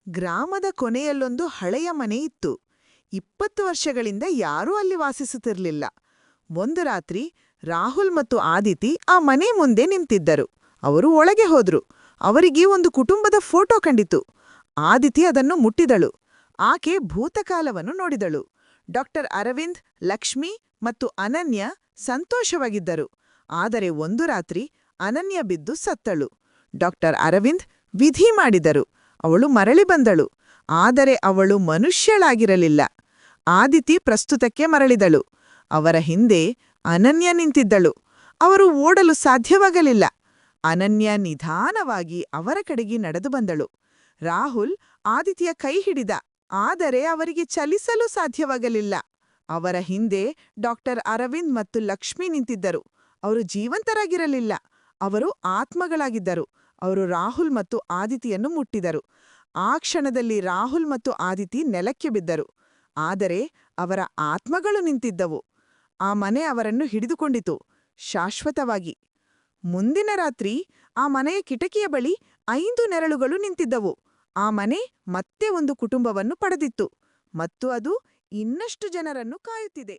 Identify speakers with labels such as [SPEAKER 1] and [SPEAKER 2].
[SPEAKER 1] ಗ್ರಾಮದ ಕೊನೆಯಲ್ಲೊಂದು ಹಳೆಯ ಮನೆ ಇತ್ತು. 20 ವರ್ಷಗಳಿಂದ ಯಾರೂ ಅಲ್ಲಿ ವಾಸಿಸುತ್ತಿರಲಿಲ್ಲ. ಒಂದು ರಾತ್ರಿ ರಾಹುಲ್ ಮತ್ತು ಆದಿತಿ ಆ ಮನೆ ಮುಂದೆ ನಿಂತಿದ್ದರು. ಅವರು ಒಳಗೆ ಹೋದ್ರು. ಅವರಿಗೆ ಒಂದು ಕುಟುಂಬದ ಫೋಟೋ ಕಂಡಿತು. ಆದಿತಿ ಅದನ್ನು ಮುಟ್ಟಿದಳು. ಆಕೆ ಭೂತಕಾಲವನ್ನು ನೋಡಿದಳು. ಡಾಕ್ಟರ್ ಅರವಿಂದ್, ಲಕ್ಷ್ಮಿ ಮತ್ತು ಅನನ್ಯ ಸಂತೋಷವಾಗಿದ್ದರು. ಆದರೆ ಒಂದು ರಾತ್ರಿ ಅನನ್ಯ ಬಿದ್ದು ಸತ್ತಳು. ಡಾಕ್ಟರ್ ಅರವಿಂದ್ ವಿಧಿ ಮಾಡಿದರು. ಅವಳು ಮರಳಿ ಬಂದಳು. ಆದರೆ ಅವಳು ಮನುಷ್ಯಳಾಗಿರಲಿಲ್ಲ. ಆದಿತಿ ಪ್ರಸ್ತುತಕ್ಕೆ ಮರಳಿದಳು. ಅವರ ಹಿಂದೆ ಅನನ್ಯ ನಿಂತಿದ್ದಳು. ಅವರು ಓಡಲು ಸಾಧ್ಯವಾಗಲಿಲ್ಲ. ಅನನ್ಯ ನಿಧಾನವಾಗಿ ಅವರ ಕಡೆಗೆ ನಡೆದು ಬಂದಳು. ರಾಹುಲ್ ಆದಿತಿಯ ಕೈ ಹಿಡಿದ. ಆದರೆ ಅವರಿಗೆ ಚಲಿಸಲು ಸಾಧ್ಯವಾಗಲಿಲ್ಲ. ಅವರ ಹಿಂದೆ ಡಾಕ್ಟರ್ ಅರವಿಂದ್ ಮತ್ತು ಲಕ್ಷ್ಮಿ ನಿಂತಿದ್ದರು. ಅವರು ಜೀವಂತರಾಗಿರಲಿಲ್ಲ. ಅವರು ಆತ್ಮಗಳಾಗಿದ್ದರು. ಅವರು ರಾಹುಲ್ ಮತ್ತು ಆದಿತಿಯನ್ನು ಮುಟ್ಟಿದರು. ಆ ಕ್ಷಣದಲ್ಲಿ ರಾಹುಲ್ ಮತ್ತು ಆದಿತಿ ನೆಲಕ್ಕೆ ಬಿದ್ದರು. ಆದರೆ ಅವರ ಆತ್ಮಗಳು ನಿಂತಿದ್ದವು. ಆ ಮನೆ ಅವರನ್ನು ಹಿಡಿದುಕೊಂಡಿತು, ಶಾಶ್ವತವಾಗಿ. ಮುಂದಿನ ರಾತ್ರಿ ಆ ಮನೆಯ ಕಿಟಕಿಯ ಬಳಿ 5 ನೆರಳುಗಳು ನಿಂತಿದ್ದವು. ಆ ಮನೆ ಮತ್ತೆ ಒಂದು ಕುಟುಂಬವನ್ನು ಪಡೆದಿತ್ತು, ಮತ್ತು ಅದು ಇನ್ನಷ್ಟು ಜನರನ್ನು ಕಾಯುತ್ತಿದೆ.